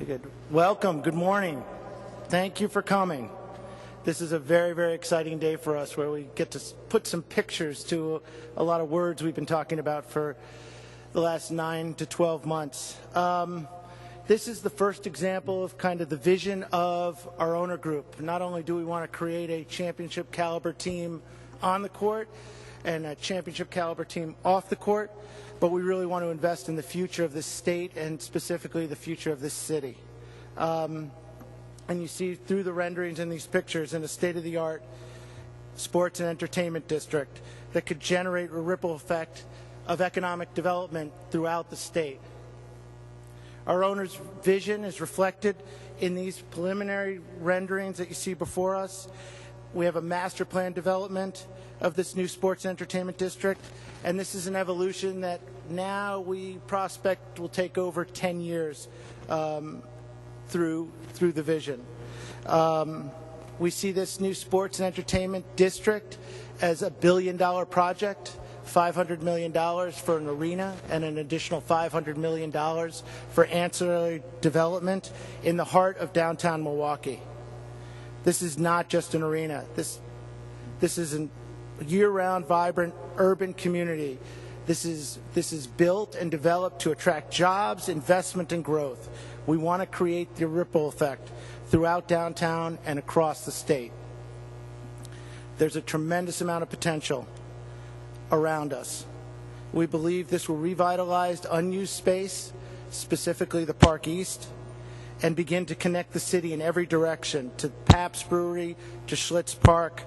Good. Welcome. Good morning. Thank you for coming. This is a very, very exciting day for us where we get to put some pictures to a lot of words we've been talking about for the last 9 to 12 months. This is the first example of kind of the vision of our owner group. Not only do we want to create a championship caliber team on the court and a championship caliber team off the court, but we really want to invest in the future of this state and specifically the future of this city. And you see through the renderings in these pictures in a state-of-the-art sports and entertainment district that could generate a ripple effect of economic development throughout the state. Our owner's vision is reflected in these preliminary renderings that you see before us. We have a master plan development of this new sports and entertainment district, and this is an evolution that now we prospect will take over 10 years through the vision. We see this new sports and entertainment district as a $1 billion project, $500 million for an arena, and an additional $500 million for ancillary development in the heart of downtown Milwaukee. This is not just an arena. This is a year-round, vibrant urban community. This is built and developed to attract jobs, investment, and growth. We want to create the ripple effect throughout downtown and across the state. There's a tremendous amount of potential around us. We believe this will revitalize unused space, specifically the Park East, and begin to connect the city in every direction, to Pabst Brewery, to Schlitz Park,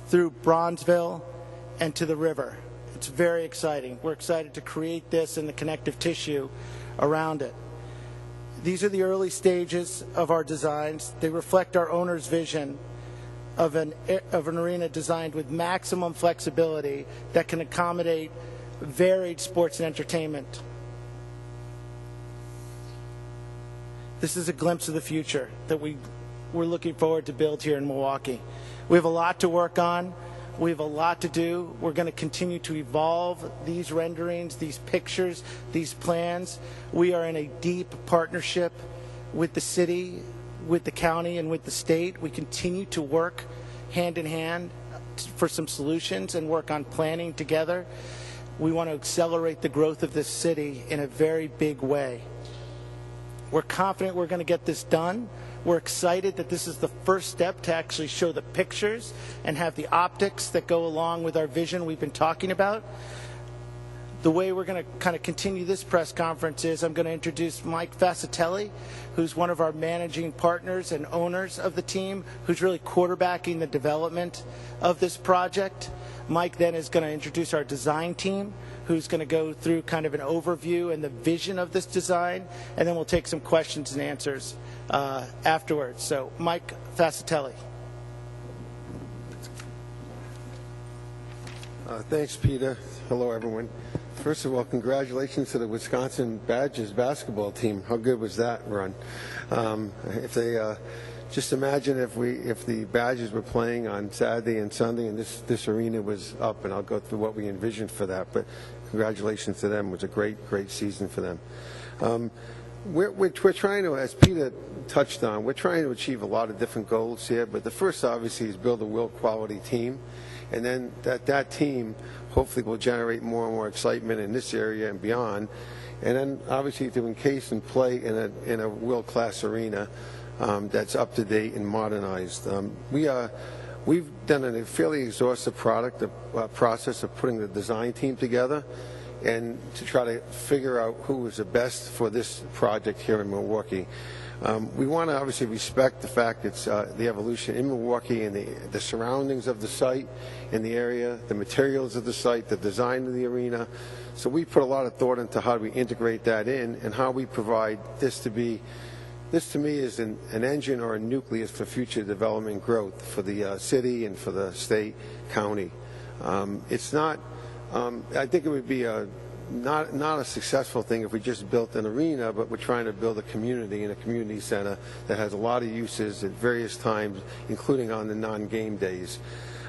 through Bronzeville, and to the river. It's very exciting. We're excited to create this and the connective tissue around it. These are the early stages of our designs. They reflect our owner's vision of an arena designed with maximum flexibility that can accommodate varied sports and entertainment. This is a glimpse of the future that we're looking forward to build here in Milwaukee. We have a lot to work on. We have a lot to do. We're going to continue to evolve these renderings, these pictures, these plans. We are in a deep partnership with the city, with the county, and with the state. We continue to work hand in hand for some solutions and work on planning together. We want to accelerate the growth of this city in a very big way. We're confident we're going to get this done. We're excited that this is the first step to actually show the pictures and have the optics that go along with our vision we've been talking about. The way we're going to kind of continue this press conference is I'm going to introduce Mike Fascitelli, who's one of our managing partners and owners of the team, who's really quarterbacking the development of this project. Mike then is going to introduce our design team, who's going to go through kind of an overview and the vision of this design, and then we'll take some questions and answers afterwards. So, Mike Fascitelli. Thanks, Peter. Hello, everyone. First of all, congratulations to the Wisconsin Badgers basketball team. How good was that run? If they just imagine if the Badgers were playing on Saturday and Sunday and this arena was up, and I'll go through what we envisioned for that. But congratulations to them. It was a great season for them. We're trying to, as Peter touched on, we're trying to achieve a lot of different goals here. But the first, obviously, is build a world-quality team. And then that team hopefully will generate more and more excitement in this area and beyond. And then obviously to encase and play in a world-class arena that's up to date and modernized. We've done a fairly exhaustive process of putting the design team together and to try to figure out who was the best for this project here in Milwaukee. We want to obviously respect the fact it's the evolution in Milwaukee and the surroundings of the site in the area, the materials of the site, the design of the arena. So we put a lot of thought into how we integrate that in and how we provide this to me is an engine or a nucleus for future development growth for the city and for the state, county. It's not, I think it would be not a successful thing if we just built an arena, but we're trying to build a community and a community center that has a lot of uses at various times, including on the non-game days.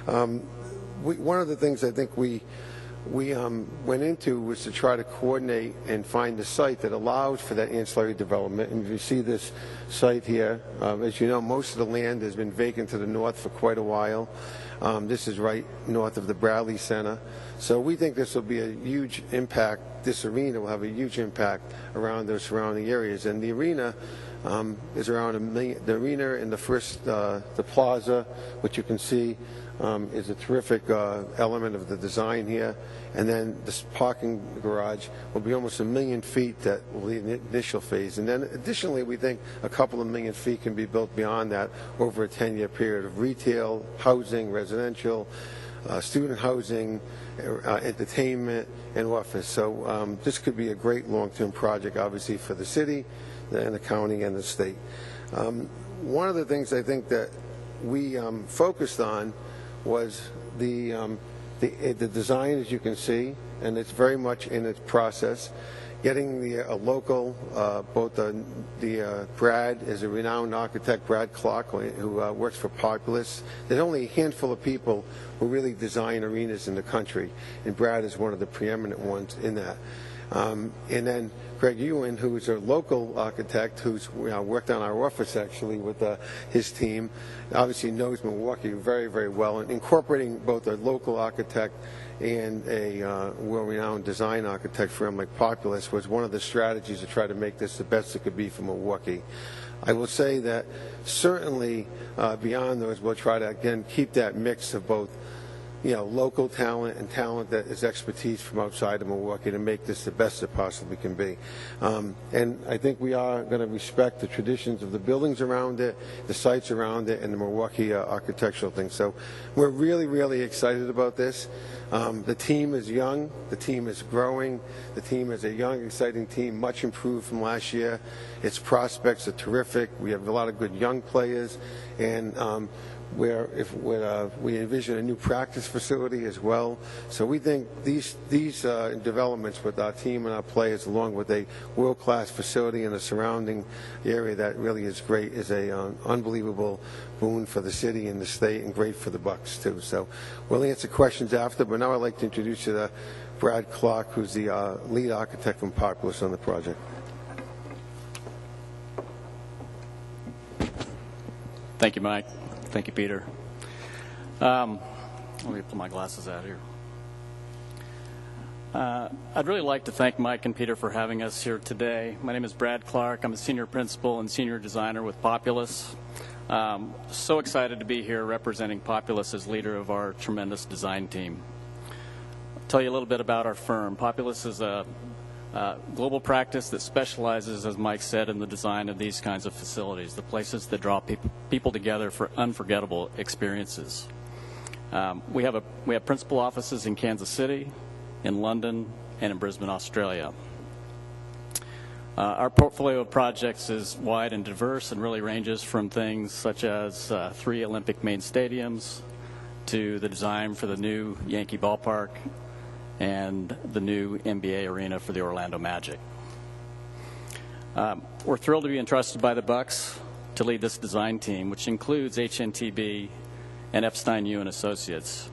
One of the things I think we we went into was to try to coordinate and find the site that allows for that ancillary development. And if you see this site here, as you know, most of the land has been vacant to the north for quite a while. This is right north of the Bradley Center. So we think this will be a huge impact. This arena will have a huge impact around those surrounding areas. And the arena is around $1 million. The arena and the plaza, which you can see, is a terrific element of the design here. And then this parking garage will be almost 1 million feet. That will be the initial phase. And then additionally, we think a couple of million feet can be built beyond that over a 10-year period of retail, housing, residential, student housing, entertainment, and office. So this could be a great long-term project, obviously, for the city and the county and the state. One of the things I think that we focused on was the design, as you can see, and it's very much in its process. Getting the local, both Brad is a renowned architect, Brad Clark, who works for Populous. There's only a handful of people who really design arenas in the country, and Brad is one of the preeminent ones in that. And then Greg Ewan, who is a local architect who's worked on our office actually with his team, obviously knows Milwaukee very, very well, and incorporating both a local architect and a well-renowned design architect firm like Populous was one of the strategies to try to make this the best it could be for Milwaukee. I will say that certainly beyond those, we'll try to, again, keep that mix of both local talent and talent that is expertise from outside of Milwaukee to make this the best it possibly can be. And I think we are going to respect the traditions of the buildings around it, the sites around it, and the Milwaukee architectural thing. So we're really, really excited about this. The team is young. The team is growing. The team is a young, exciting team, much improved from last year. Its prospects are terrific. We have a lot of good young players, and we envision a new practice facility as well. So we think these developments with our team and our players, along with a world-class facility and a surrounding area that really is great, is a unbelievable boon for the city and the state, and great for the Bucks too. So we'll answer questions after, but now I'd like to introduce you to Brad Clark, who's the lead architect from Populous on the project. Thank you, Mike. Thank you, Peter. Let me pull my glasses out here. I'd really like to thank Mike and Peter for having us here today. My name is Brad Clark. I'm a senior principal and senior designer with Populous. So excited to be here representing Populous as leader of our tremendous design team. I'll tell you a little bit about our firm. Populous is a global practice that specializes, as Mike said, in the design of these kinds of facilities, the places that draw people together for unforgettable experiences. We have principal offices in Kansas City, in London, and in Brisbane, Australia. Our portfolio of projects is wide and diverse and really ranges from things such as 3 Olympic main stadiums to the design for the new Yankee Ballpark and the new NBA arena for the Orlando Magic. We're thrilled to be entrusted by the Bucks to lead this design team, which includes HNTB and Epstein Ewan Associates.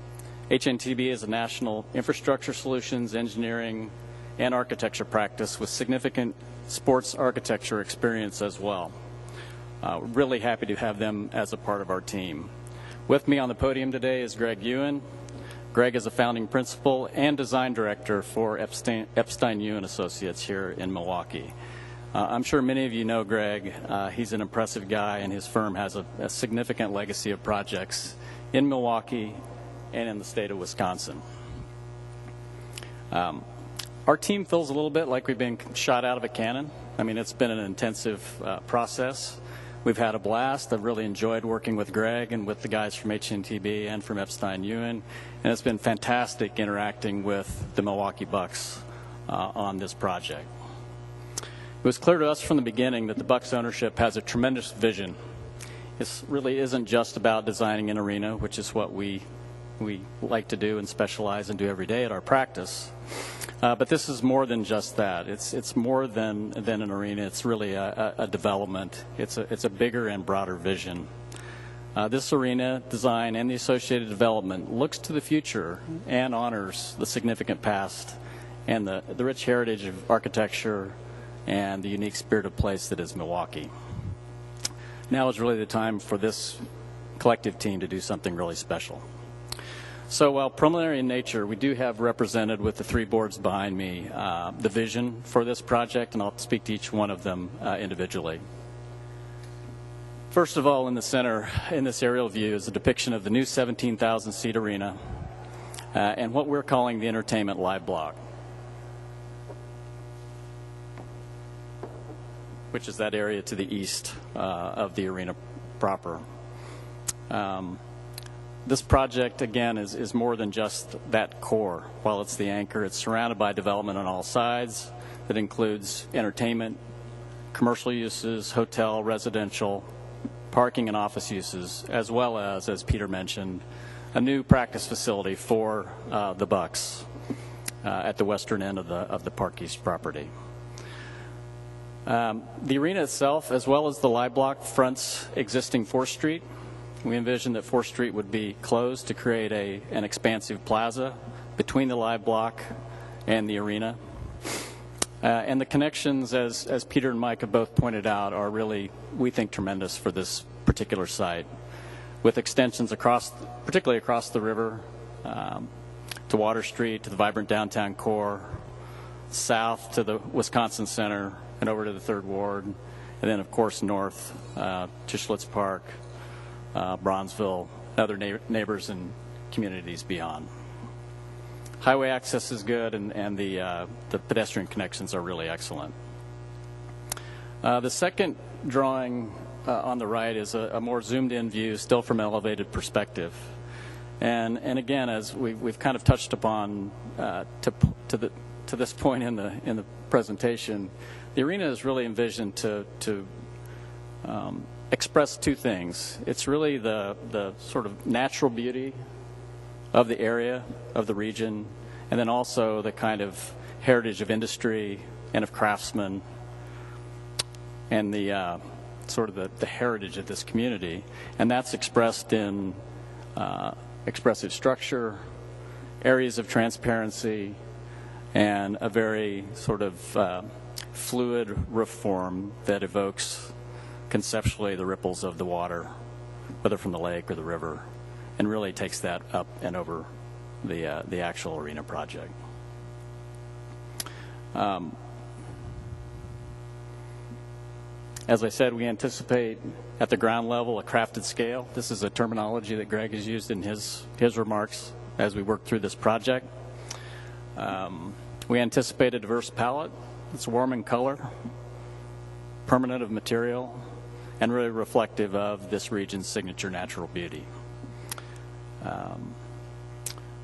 HNTB is a national infrastructure solutions, engineering, and architecture practice with significant sports architecture experience as well. Really happy to have them as a part of our team. With me on the podium today is Greg Ewan. Greg is a founding principal and design director for Epstein Ewan Associates here in Milwaukee. I'm sure many of you know Greg. He's an impressive guy, and his firm has a significant legacy of projects in Milwaukee and in the state of Wisconsin. Our team feels a little bit like we've been shot out of a cannon. I mean, it's been an intensive process. We've had a blast. I've really enjoyed working with Greg and with the guys from HNTB and from Epstein Ewan, and it's been fantastic interacting with the Milwaukee Bucks on this project. It was clear to us from the beginning that the Bucks ownership has a tremendous vision. This really isn't just about designing an arena, which is what we like to do and specialize and do every day at our practice. But this is more than just that. It's more than an arena. It's really a development. It's a bigger and broader vision. This arena design and the associated development looks to the future and honors the significant past and the rich heritage of architecture and the unique spirit of place that is Milwaukee. Now is really the time for this collective team to do something really special. So while preliminary in nature, we do have represented with the three boards behind me the vision for this project, and I'll speak to each one of them individually. First of all, in the center, in this aerial view, is a depiction of the new 17,000-seat arena and what we're calling the entertainment live block, which is that area to the east of the arena proper. This project, again, is more than just that core. While it's the anchor, it's surrounded by development on all sides that includes entertainment, commercial uses, hotel, residential, parking and office uses, as well as Peter mentioned, a new practice facility for the Bucks at the western end of the Park East property. The arena itself, as well as the live block, fronts existing 4th Street. We envisioned that 4th Street would be closed to create an expansive plaza between the live block and the arena. And the connections, as Peter and Mike have both pointed out, are really, we think, tremendous for this particular site, with extensions particularly across the river, to Water Street, to the vibrant downtown core, south to the Wisconsin Center, and over to the 3rd Ward, and then, of course, north to Schlitz Park, Bronzeville, other neighbors and communities beyond. Highway access is good, and the pedestrian connections are really excellent. The second drawing on the right is a more zoomed-in view, still from an elevated perspective. And again, as we've kind of touched upon to this point in the presentation, the arena is really envisioned to express two things. It's really the sort of natural beauty of the area, of the region, and then also the kind of heritage of industry and of craftsmen and the sort of the heritage of this community. And that's expressed in expressive structure, areas of transparency, and a very sort of fluid roof form that evokes conceptually the ripples of the water, whether from the lake or the river, and really takes that up and over the actual arena project. As I said, we anticipate at the ground level a crafted scale. This is a terminology that Greg has used in his remarks as we work through this project. We anticipate a diverse palette. It's warm in color, permanent of material, and really reflective of this region's signature natural beauty.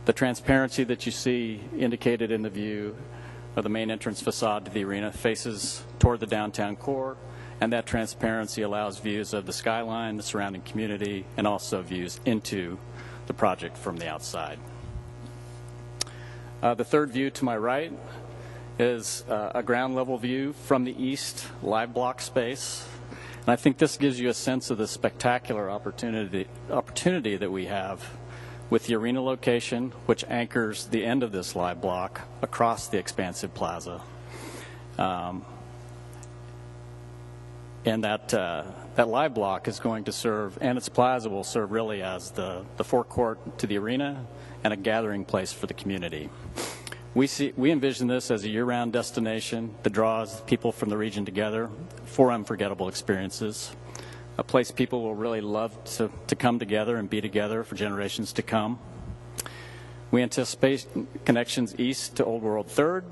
The transparency that you see indicated in the view of the main entrance facade to the arena faces toward the downtown core, and that transparency allows views of the skyline, the surrounding community, and also views into the project from the outside. The third view to my right is a ground level view from the east live block space. And I think this gives you a sense of the spectacular opportunity that we have with the arena location, which anchors the end of this live block across the expansive plaza. And that live block is going to serve, and its plaza will serve really as the forecourt to the arena and a gathering place for the community. We envision this as a year-round destination that draws people from the region together for unforgettable experiences, a place people will really love to come together and be together for generations to come. We anticipate connections east to Old World 3rd.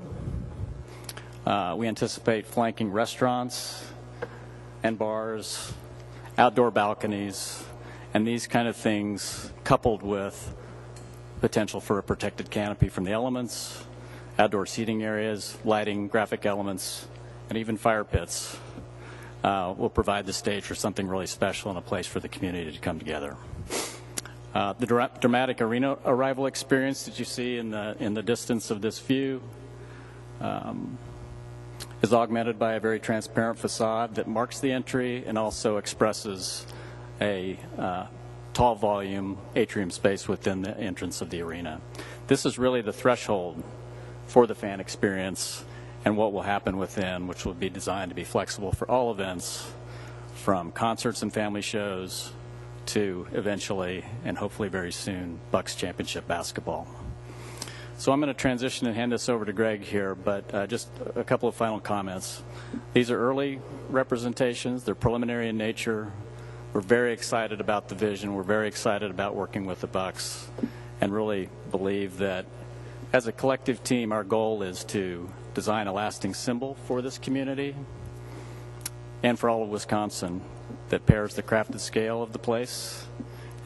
We anticipate flanking restaurants and bars, outdoor balconies, and these kind of things coupled with potential for a protected canopy from the elements, outdoor seating areas, lighting, graphic elements, and even fire pits will provide the stage for something really special and a place for the community to come together. The dramatic arena arrival experience that you see in the distance of this view is augmented by a very transparent facade that marks the entry and also expresses a tall volume atrium space within the entrance of the arena. This is really the threshold for the fan experience and what will happen within, which will be designed to be flexible for all events, from concerts and family shows to eventually, and hopefully very soon, Bucks championship basketball. So I'm going to transition and hand this over to Greg here, but just a couple of final comments. These are early representations. They're preliminary in nature. We're very excited about the vision. We're very excited about working with the Bucks, and really believe that as a collective team, our goal is to design a lasting symbol for this community and for all of Wisconsin that pairs the crafted scale of the place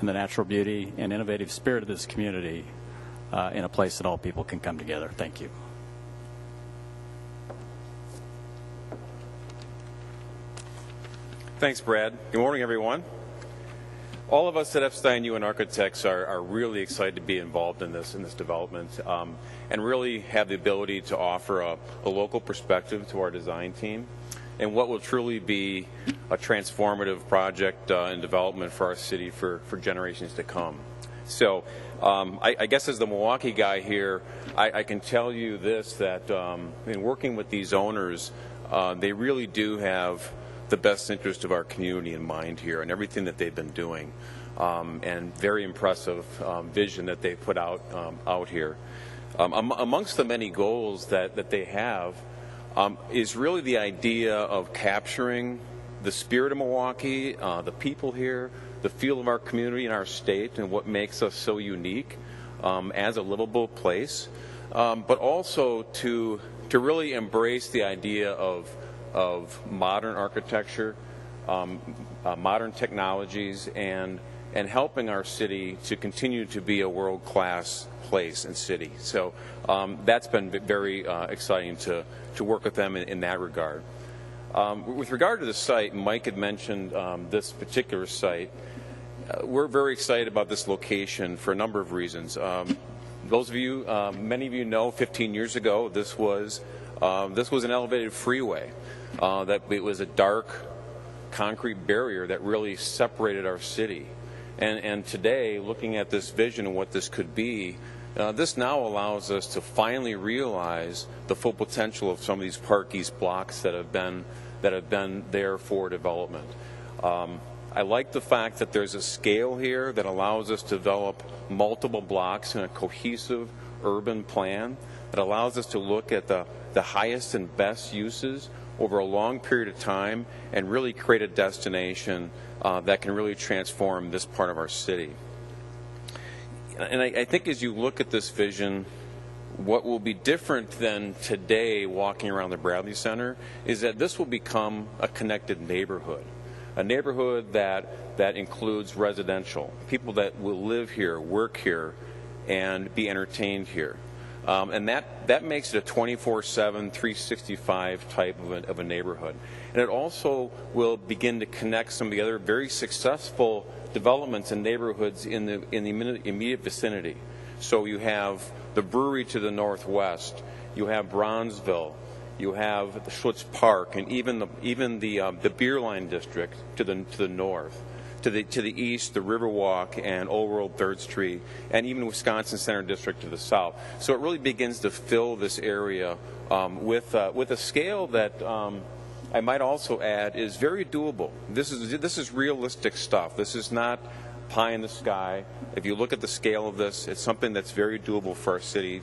and the natural beauty and innovative spirit of this community in a place that all people can come together. Thank you. Thanks, Brad. Good morning, everyone. All of us at Epstein UN Architects are really excited to be involved in this development, and really have the ability to offer a local perspective to our design team and what will truly be a transformative project and development for our city for generations to come. So I guess as the Milwaukee guy here, I can tell you this, that in working with these owners, they really do have the best interest of our community in mind here and everything that they've been doing, and very impressive vision that they put out here. Amongst the many goals that they have is really the idea of capturing the spirit of Milwaukee, the people here, the feel of our community and our state, and what makes us so unique as a livable place, but also to really embrace the idea of modern architecture, modern technologies, and helping our city to continue to be a world-class place and city. So that's been very exciting to work with them in that regard. With regard to the site, Mike had mentioned this particular site. We're very excited about this location for a number of reasons. Those of you, many of you know, 15 years ago, this was an elevated freeway. That it was a dark concrete barrier that really separated our city. And today, looking at this vision and what this could be, this now allows us to finally realize the full potential of some of these Park East blocks that have been there for development. I like the fact that there's a scale here that allows us to develop multiple blocks in a cohesive urban plan that allows us to look at the highest and best uses over a long period of time and really create a destination that can really transform this part of our city. And I think as you look at this vision, what will be different than today walking around the Bradley Center is that this will become a connected neighborhood. A neighborhood that includes residential, people that will live here, work here, and be entertained here. And that makes it a 24/7, 365 type of a neighborhood. And it also will begin to connect some of the other very successful developments and neighborhoods in the immediate vicinity. So you have the brewery to the northwest, you have Bronzeville, you have the Schlitz Park, and even the Beer Line District to the north. To the east, the Riverwalk and Old World 3rd Street, and even Wisconsin Center District to the south. So it really begins to fill this area with a scale that I might also add is very doable. This is realistic stuff. This is not pie in the sky. If you look at the scale of this, it's something that's very doable for our city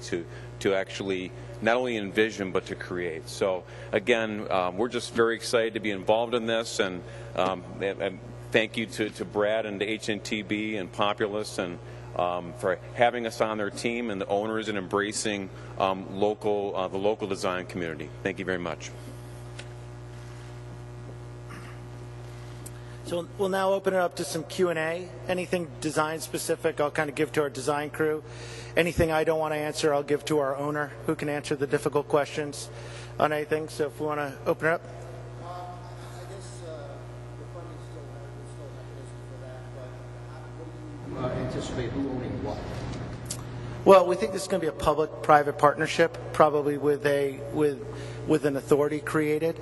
to actually not only envision but to create. So again, we're just very excited to be involved in this, and thank you to Brad and to HNTB and Populous and for having us on their team, and the owners, and embracing the local design community. Thank you very much. So we'll now open it up to some Q&A. Anything design specific, I'll kind of give to our design crew. Anything I don't want to answer, I'll give to our owner, who can answer the difficult questions on anything. So if we want to open it up. I guess the funding still mechanism for that, but what do you anticipate who owning what? Well, we think this is going to be a public-private partnership, probably with an authority created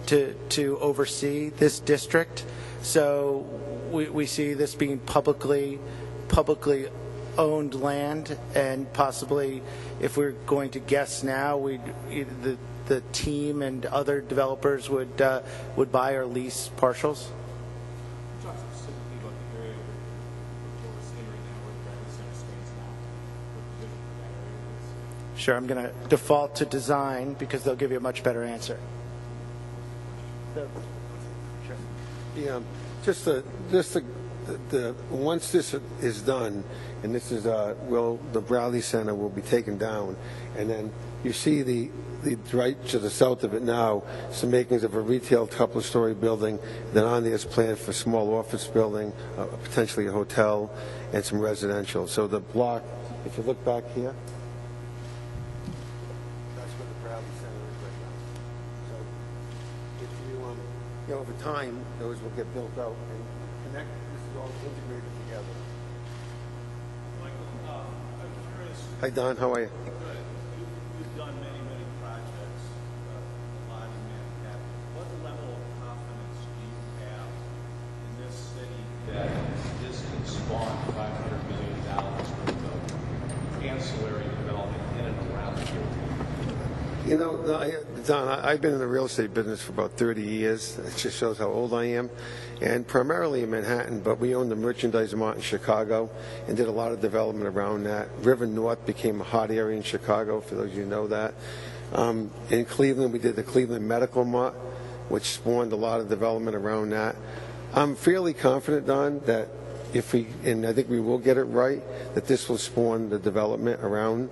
to oversee this district. So we see this being publicly owned land, and possibly, if we're going to guess now, the team and other developers would buy or lease partials. Sure, I'm going to default to design because they'll give you a much better answer. So, sure. Yeah, just the once this is done, and this is the Bradley Center will be taken down, and then you see the right to the south of it now some makings of a retail couple-story building. Then on there's plans for small office building, potentially a hotel, and some residential. So the block, if you look back here, that's where the Bradley Center is right now. So if you over time, those will get built out and connect. This is all integrated together. Michael, I'm curious. Hi Don, how are you? Good. You've done many projects, a lot in Manhattan. What level of confidence do you have in this city that this can spawn $500 million worth of ancillary development in and around here? You know, Don, I've been in the real estate business for about 30 years. It just shows how old I am. And primarily in Manhattan, but we owned the Merchandise Mart in Chicago and did a lot of development around that. River North became a hot area in Chicago, for those of you who know that. In Cleveland, we did the Cleveland Medical Mart, which spawned a lot of development around that. I'm fairly confident, Don, that if we, and I think we will get it right, that this will spawn the development around.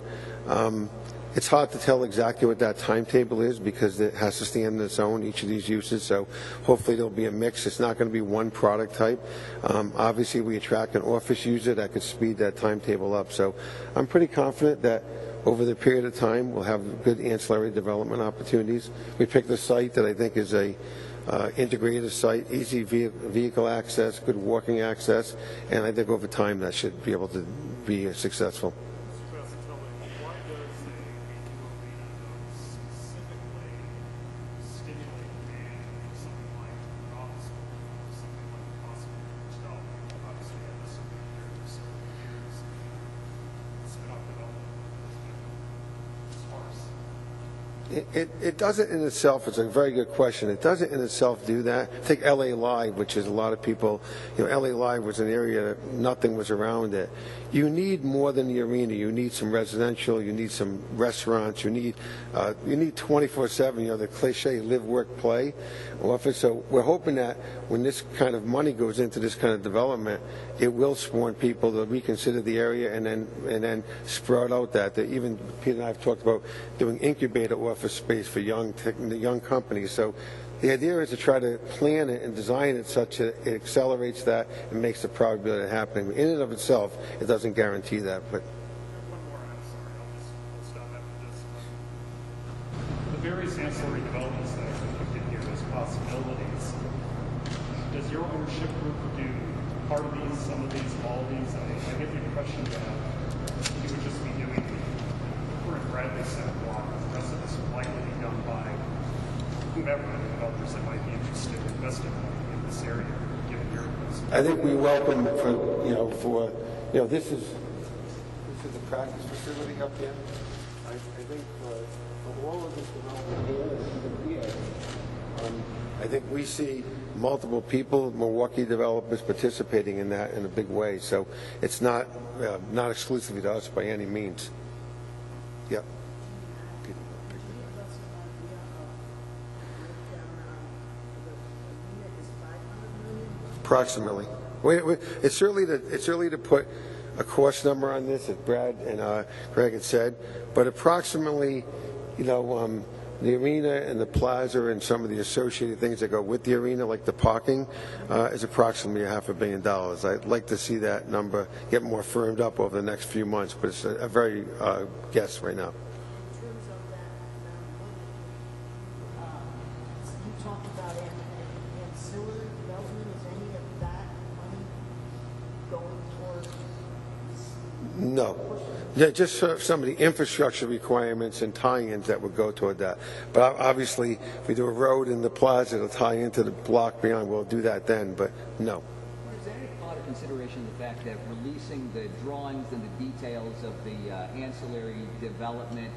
It's hard to tell exactly what that timetable is because it has to stand on its own, each of these uses. So hopefully there'll be a mix. It's not going to be one product type. Obviously, we attract an office user that could speed that timetable up. So I'm pretty confident that over the period of time, we'll have good ancillary development opportunities. We picked a site that I think is a integrated site, easy vehicle access, good walking access, and I think over time that should be able to be successful. It doesn't in itself, it's a very good question, it doesn't in itself do that. Take LA Live, which is a lot of people, LA Live was an area that nothing was around it. You need more than the arena. You need some residential, you need some restaurants, you need 24/7, the cliche live, work, play office. So we're hoping that when this kind of money goes into this kind of development, it will spawn people to reconsider the area and then sprout out that even Peter and I have talked about doing incubator office space for young companies. So the idea is to try to plan it and design it such that it accelerates that and makes the probability of it happening. In and of itself, it doesn't guarantee that. But one more, I'm sorry, I'll stop after this. The various ancillary developments that are depicted here as possibilities, does your ownership group do part of these, some of these, all of these? I get the impression that you would just be doing the current Bradley Center block. The rest of this would likely be done by whomever the developers that might be interested in investing in this area, given your investment. I think we welcome this is a practice facility up here. I think for all of this development here, I think we see multiple people, Milwaukee developers participating in that in a big way. So it's not exclusively to us by any means. Yep. Approximately. It's early to put a cost number on this, as Brad and Greg had said, but approximately, the arena and the plaza and some of the associated things that go with the arena, like the parking, is approximately $500 million. I'd like to see that number get more firmed up over the next few months, but it's a very guess right now. In terms of that amount of money, you talked about ancillary development. Is any of that money going towards? No. Yeah, just some of the infrastructure requirements and tie-ins that would go toward that. But obviously, if we do a road in the plaza to tie into the block beyond, we'll do that then, but no. Is consideration the fact that releasing the drawings and the details of the ancillary development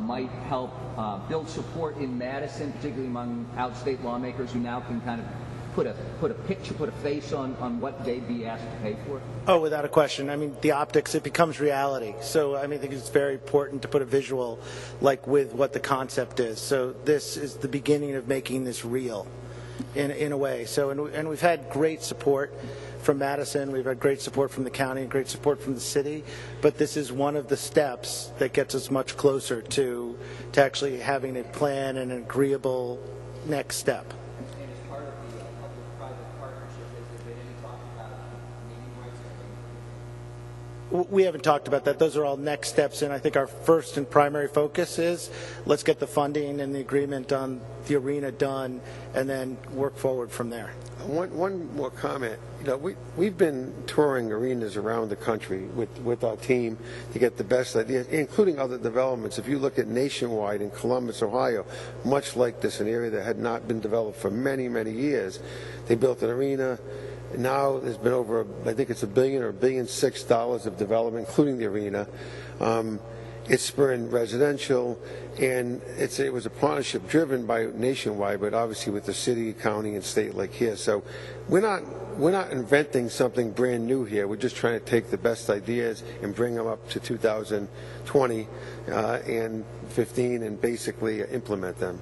might help build support in Madison, particularly among outstate lawmakers who now can kind of put a picture, put a face on what they'd be asked to pay for? Oh, without a question. I mean, the optics, it becomes reality. So, I mean, I think it's very important to put a visual, like, with what the concept is. So this is the beginning of making this real, in a way. So, and we've had great support from Madison. We've had great support from the county and great support from the city. But this is one of the steps that gets us much closer to actually having a plan and an agreeable next step. We haven't talked about that. Those are all next steps, and I think our first and primary focus is let's get the funding and the agreement on the arena done, and then work forward from there. One more comment. You know, we've been touring arenas around the country with our team to get the best ideas, including other developments. If you look at nationwide in Columbus, Ohio, much like this, an area that had not been developed for many, many years, they built an arena. Now there's been over, I think it's $1 billion or $1.6 billion of development, including the arena. It's spurring residential, and it was a partnership driven by Nationwide, but obviously with the city, county, and state like here. So we're not inventing something brand new here. We're just trying to take the best ideas and bring them up to 2020 and 15 and basically implement them.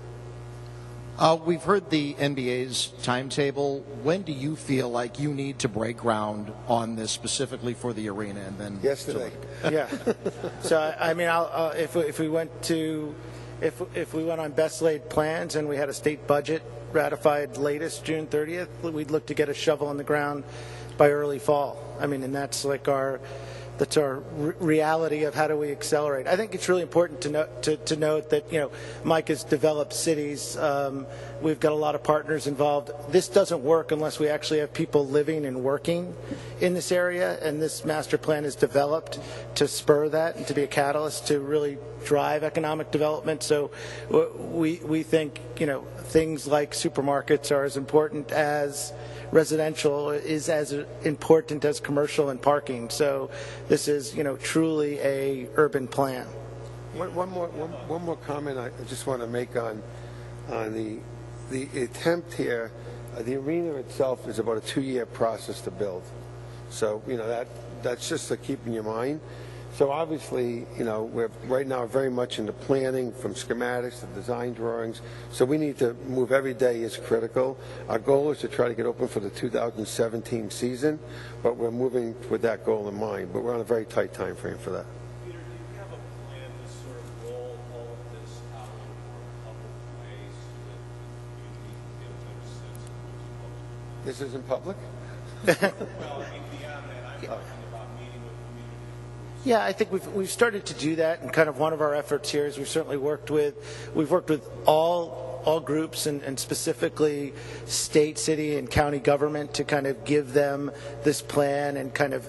We've heard the NBA's timetable. When do you feel like you need to break ground on this specifically for the arena? And then yesterday. Yeah. So I mean, if we went on best laid plans and we had a state budget ratified latest June 30th, we'd look to get a shovel in the ground by early fall. I mean, and that's like our reality of how do we accelerate. I think it's really important to note that, you know, Mike has developed cities. We've got a lot of partners involved. This doesn't work unless we actually have people living and working in this area, and this master plan is developed to spur that and to be a catalyst to really drive economic development. So we think, you know, things like supermarkets are as important as residential, is as important as commercial and parking. So this is, you know, truly a urban plan. One more comment I just want to make on the attempt here. The arena itself is about a 2-year process to build. So, you know, that's just to keep in your mind. So obviously, you know, we're right now very much into planning, from schematics to design drawings. So we need to move every day is critical. Our goal is to try to get open for the 2017 season, but we're moving with that goal in mind. But we're on a very tight time frame for that. Peter, do you have a plan to sort of roll all of this out in a couple of ways so that the community can get a better sense of what's public? This isn't public? Well, I mean, beyond that, I'm talking about meeting with community groups. Yeah, I think we've started to do that, and kind of one of our efforts here is we've certainly worked with all groups and specifically state, city, and county government to kind of give them this plan and kind of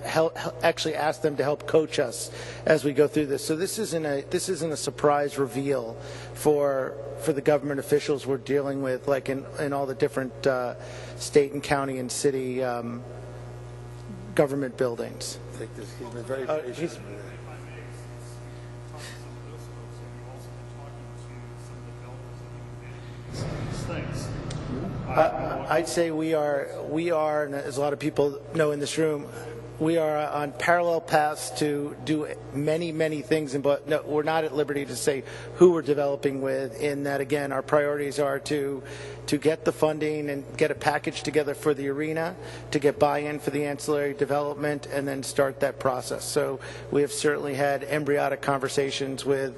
actually ask them to help coach us as we go through this. So this isn't a surprise reveal for the government officials we're dealing with, like in all the different state and county and city government buildings. I think he's been very patient. I'd say we are, and as a lot of people know in this room, we are on parallel paths to do many, many things, but no, we're not at liberty to say who we're developing with. In that, again, our priorities are to get the funding and get a package together for the arena, to get buy-in for the ancillary development, and then start that process. So we have certainly had embryonic conversations with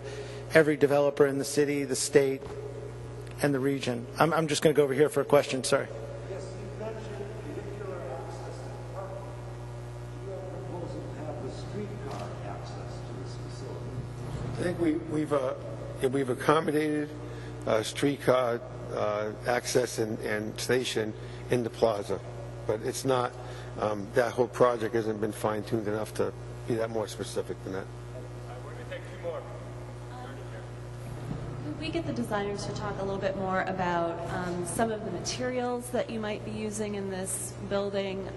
every developer in the city, the state, and the region. I'm just going to go over here for a question. Sorry. Yes, you mentioned vehicular access to parking. Do you have a proposal to have the streetcar access to this facility? I think we've accommodated streetcar access and station in the plaza, but it's not. That whole project hasn't been fine-tuned enough to be that more specific than that. We're going to take 2 more. Could we get the designers to talk a little bit more about some of the materials that you might be using in this building?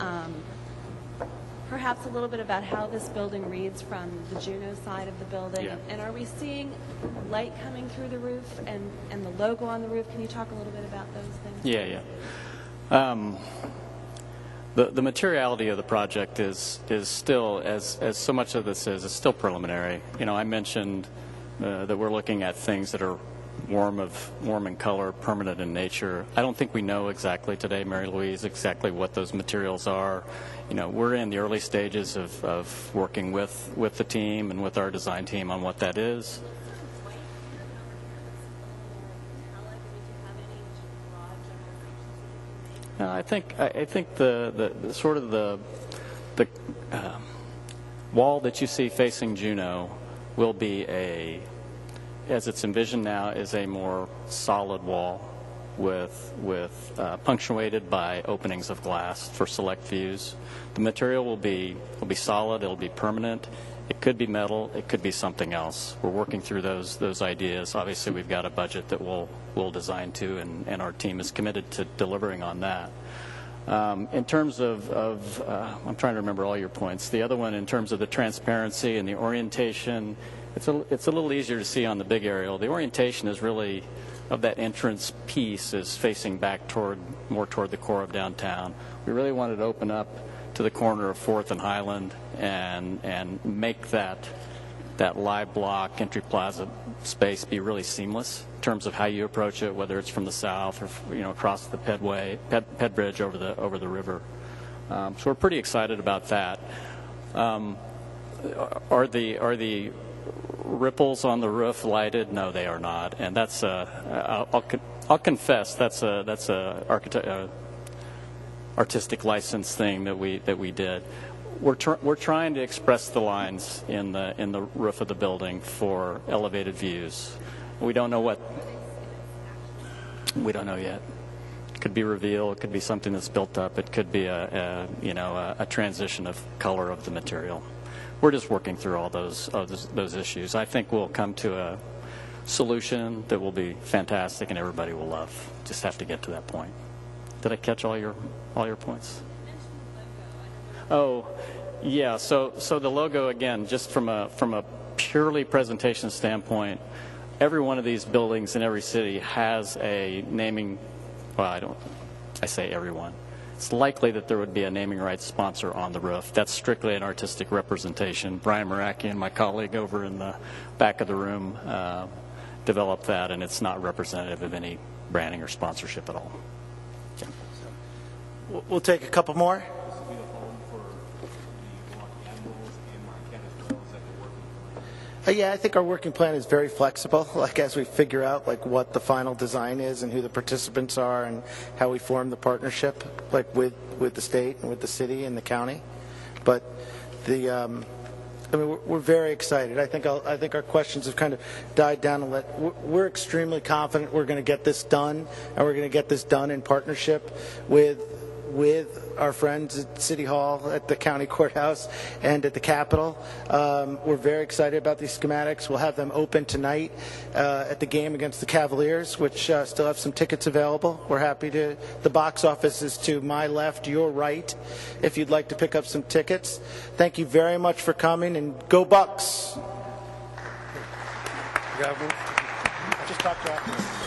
perhaps a little bit about how this building reads from the Juno side of the building? Yeah. And are we seeing light coming through the roof and the logo on the roof? Can you talk a little bit about those things? Yeah. The materiality of the project is still, as so much of this is still preliminary. You know, I mentioned that we're looking at things that are warm in color, permanent in nature. I don't think we know exactly today, Mary Louise, exactly what those materials are. You know, we're in the early stages of working with the team and with our design team on what that is. I think the sort of the wall that you see facing Juno will be as it's envisioned now, is a more solid wall with punctuated by openings of glass for select views. The material will be solid. It'll be permanent. It could be metal. It could be something else. We're working through those ideas. Obviously, we've got a budget that we'll design to, and our team is committed to delivering on that. In terms of I'm trying to remember all your points. The other one, in terms of the transparency and the orientation, it's a little easier to see on the big aerial. The orientation is really, of that entrance piece, is facing back more toward the core of downtown. We really wanted to open up to the corner of 4th and Highland and make that live block entry plaza space be really seamless in terms of how you approach it, whether it's from the south or across the Ped Bridge over the river. So we're pretty excited about that. Are the ripples on the roof lighted? No, they are not, and that's I'll confess that's a artistic license thing that we did. We're trying to express the lines in the roof of the building for elevated views. We don't know yet. It could be reveal. It could be something that's built up. It could be a transition of color of the material. We're just working through all those issues. I think we'll come to a solution that will be fantastic and everybody will love. Just have to get to that point. Did I catch all your points? Oh, yeah. So the logo, again, just from a purely presentation standpoint, every one of these buildings in every city has a naming. Well, I say everyone. It's likely that there would be a naming rights sponsor on the roof. That's strictly an artistic representation. Brian Marakian, my colleague over in the back of the room, developed that, and it's not representative of any branding or sponsorship at all. Yeah. We'll take a couple more. Yeah, I think our working plan is very flexible. Like, as we figure out what the final design is and who the participants are and how we form the partnership, with the state and with the city and the county. But we're very excited. I think our questions have kind of died down. We're extremely confident we're going to get this done, and we're going to get this done in partnership with our friends at City Hall, at the county courthouse, and at the Capitol. We're very excited about these schematics. We'll have them open tonight at the game against the Cavaliers, which still have some tickets available. We're happy to. The box office is to my left, your right, if you'd like to pick up some tickets. Thank you very much for coming, and go Bucks! Gavin? Just talk to you after.